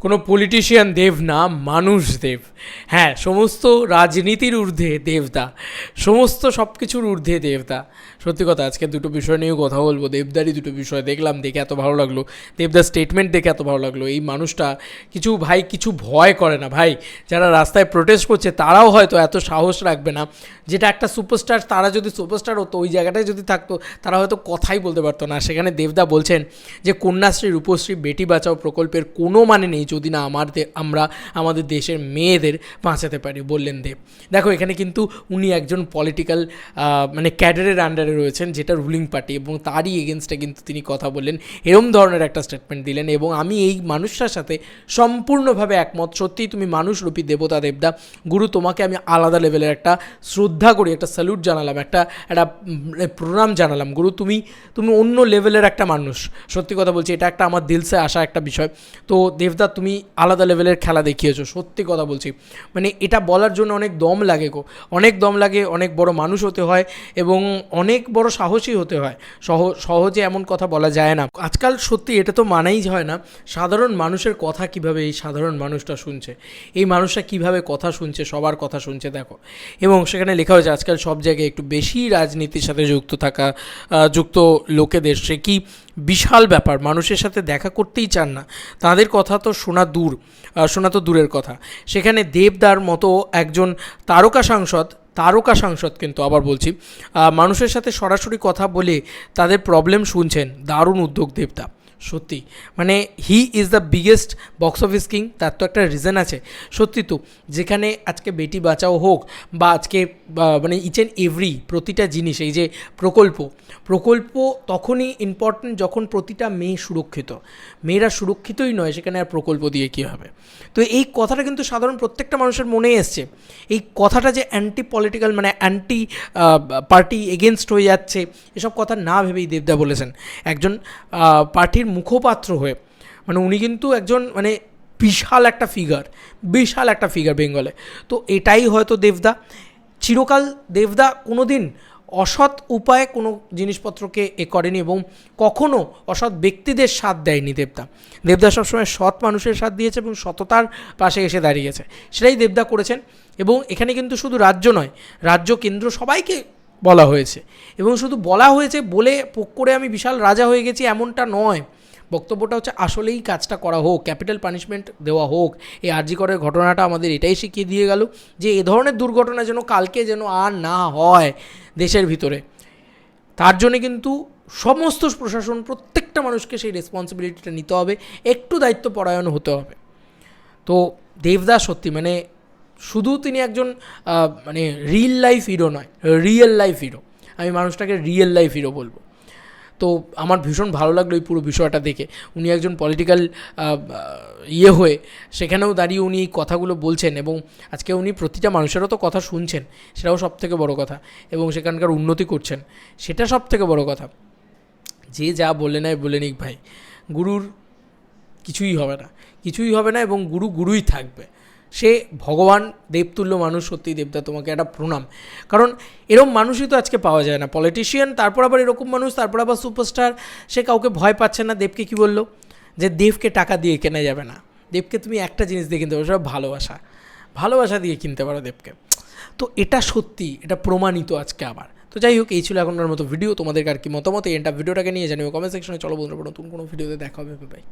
কোনো পলিটিশিয়ান দেব না, মানুষ দেব। হ্যাঁ, সমস্ত রাজনীতির ঊর্ধ্বে দেবদা, সমস্ত সব কিছুর ঊর্ধ্বে দেবদা। সত্যি কথা, আজকে দুটো বিষয় নিয়েও কথা বলবো। দেবদারই দুটো বিষয় দেখলাম, দেখে এত ভালো লাগলো। দেবদার স্টেটমেন্ট দেখে এত ভালো লাগলো। এই মানুষটা কিছু ভয় করে না ভাই। যারা রাস্তায় প্রোটেস্ট করছে তারাও হয়তো এত সাহস রাখবে না, যেটা একটা সুপারস্টার, তারা যদি সুপারস্টার হতো, ওই জায়গাটায় যদি থাকতো, তারা হয়তো কথাই বলতে পারতো না। সেখানে দেবদা বলছেন যে কন্যাশ্রী, রূপশ্রী, বেটি বাঁচাও প্রকল্পের কোনো মানে নেই যদি না আমরা আমাদের দেশের মেয়েদের বাঁচাতে পারি, বললেন দেব। দেখো, এখানে কিন্তু উনি একজন পলিটিক্যাল মানে ক্যাডারের আন্ডারে রয়েছেন, যেটা রুলিং পার্টি, এবং তারই এগেনস্টে কিন্তু তিনি কথা বললেন, এরম ধরনের একটা স্টেটমেন্ট দিলেন। এবং আমি এই মানুষটার সাথে সম্পূর্ণভাবে একমত। সত্যিই তুমি মানুষরূপী দেবতা দেবদা। গুরু, তোমাকে আমি আলাদা লেভেলের একটা শ্রদ্ধা করি, একটা স্যালুট জানালাম, একটা প্রণাম জানালাম। গুরু, তুমি অন্য লেভেলের একটা মানুষ। সত্যি কথা বলছি, এটা একটা আমার দিলসে আসা একটা বিষয়। তো দেবদা, তুমি আলাদা লেভেলের খেলা দেখিয়েছো, সত্যি কথা বলছি। মানে এটা বলার জন্য অনেক দম লাগে গো, অনেক দম লাগে, অনেক বড় মানুষ হতে হয় এবং অনেক বড় সাহসী হতে হয়। সহজে এমন কথা বলা যায় না আজকাল। সত্যি এটা তো মানাই হয় না। সাধারণ মানুষের কথা কিভাবে এই সাধারণ মানুষটা শুনছে, এই মানুষটা কিভাবে কথা শুনছে, সবার কথা শুনছে দেখো। এবং সেখানে লেখা হয়েছে আজকাল সব জায়গায় একটু বেশি রাজনীতির সাথে যুক্ত লোকেদের সে কি বিশাল ব্যাপার, মানুষের সাথে দেখা করতেই চান না, তাদের কথা তো শোনা তো দূরের কথা। সেখানে দেবদার মতো একজন তারকা সাংসদ কিন্তু আবার বলছি, মানুষের সাথে সরাসরি কথা বলে তাদের প্রবলেম শুনছেন। দারুণ উদ্যোগ দেবদা, সত্যি। মানে he is the biggest box office king, তার তো একটা রিজন আছে। সত্যি তো, যেখানে আজকে বেটি বাঁচাও হোক বা আজকে মানে ইচ অ্যান্ড এভরি প্রতিটা জিনিস, এই যে প্রকল্প তখনই ইম্পর্টেন্ট যখন প্রতিটা মেয়ে সুরক্ষিত। মেয়েরা সুরক্ষিতই নয়, সেখানে আর প্রকল্প দিয়ে কী হবে? তো এই কথাটা কিন্তু সাধারণ প্রত্যেকটা মানুষের মনে এসছে। এই কথাটা যে অ্যান্টি পলিটিক্যাল, মানে অ্যান্টি পার্টি এগেনস্ট হয়ে যাচ্ছে, এসব কথা না ভেবেই দেবদা বলেছেন, একজন পার্টির মুখপাত্র হয়ে। মানে উনি কিন্তু একজন মানে বিশাল একটা ফিগার বেঙ্গলে। তো এটাই হয়তো দেবদা চিরকাল, দেবদা কোনো দিন অসৎ উপায়ে কোনো জিনিসপত্রকে করেনি এবং কখনও অসৎ ব্যক্তিদের সাথ দেয়নি দেবদা সবসময় সৎ মানুষের সাথ দিয়েছে এবং সততার পাশে এসে দাঁড়িয়েছে, সেটাই দেবদা করেছেন। এবং এখানে কিন্তু শুধু রাজ্য নয়, রাজ্য কেন্দ্র সবাইকে বলা হয়েছে, এবং শুধু বলা হয়েছে বলে পোক করে আমি বিশাল রাজা হয়ে গেছি এমনটা নয়। বক্তব্যটা হচ্ছে আসলেই কাজটা করা হোক, ক্যাপিটাল পানিশমেন্ট দেওয়া হোক। এই আরজি করের ঘটনাটা আমাদের এটাই শিখিয়ে দিয়ে গেল যে এ ধরনের দুর্ঘটনা যেন কালকে যেন আর না হয় দেশের ভিতরে। তার জন্যে কিন্তু সমস্ত প্রশাসন, প্রত্যেকটা মানুষকে সেই রেসপন্সিবিলিটিটা নিতে হবে, একটু দায়িত্বপরায়ণ হতে হবে। তো দেবদা সত্যি মানে শুধু তিনি একজন মানে রিয়েল লাইফ হিরো। আমি মানুষটাকে রিয়েল লাইফ হিরো বলবো। তো আমার ভীষণ ভালো লাগলো এই পুরো বিষয়টা দেখে। উনি একজন পলিটিক্যাল হয়ে সেখানেও দাঁড়িয়ে উনি এই কথাগুলো বলছেন, এবং আজকে উনি প্রতিটা মানুষেরও তো কথা শুনছেন, সেটাও সবথেকে বড় কথা, এবং সেখানকার উন্নতি করছেন, সেটা সবথেকে বড় কথা। যে যা বলে নেয় বলে নিক ভাই, গুরুর কিছুই হবে না এবং গুরুই থাকবে। সে ভগবান, দেবতুল্য মানুষ। সত্যি দেবদা, তোমাকে একটা প্রণাম। কারণ এরকম মানুষই তো আজকে পাওয়া যায় না, পলিটিশিয়ান, তারপর আবার এরকম মানুষ, তারপর আবার সুপারস্টার। সে কাউকে ভয় পাচ্ছে না। দেবকে কি বললো যে দেবকে টাকা দিয়ে কেনা যাবে না, দেবকে তুমি একটা জিনিস দিয়ে কিনতে পারো, সেটা ভালোবাসা দিয়ে কিনতে পারো দেবকে। তো এটা সত্যি, এটা প্রমাণিত আজকে আবার। তো যাই হোক, এই ছিল এখনকার মতো ভিডিও। তোমাদের আর কি মতামত এই ভিডিওটাকে নিয়ে জানিও কমেন্ট সেকশনে। চলো বন্ধুরা, নতুন কোনো ভিডিওতে দেখা হবে, বাই।